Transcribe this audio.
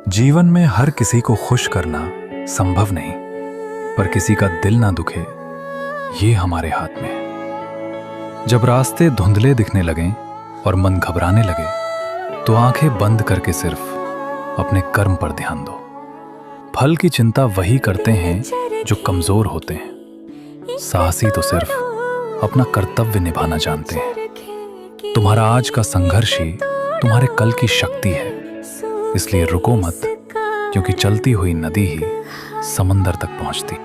जीवन में हर किसी को खुश करना संभव नहीं, पर किसी का दिल ना दुखे ये हमारे हाथ में है। जब रास्ते धुंधले दिखने लगें और मन घबराने लगे तो आंखें बंद करके सिर्फ अपने कर्म पर ध्यान दो। फल की चिंता वही करते हैं जो कमजोर होते हैं। साहसी तो सिर्फ अपना कर्तव्य निभाना जानते हैं। तुम्हारा आज का संघर्ष ही तुम्हारे कल की शक्ति है। इसलिए रुको मत, क्योंकि चलती हुई नदी ही समंदर तक पहुंचती।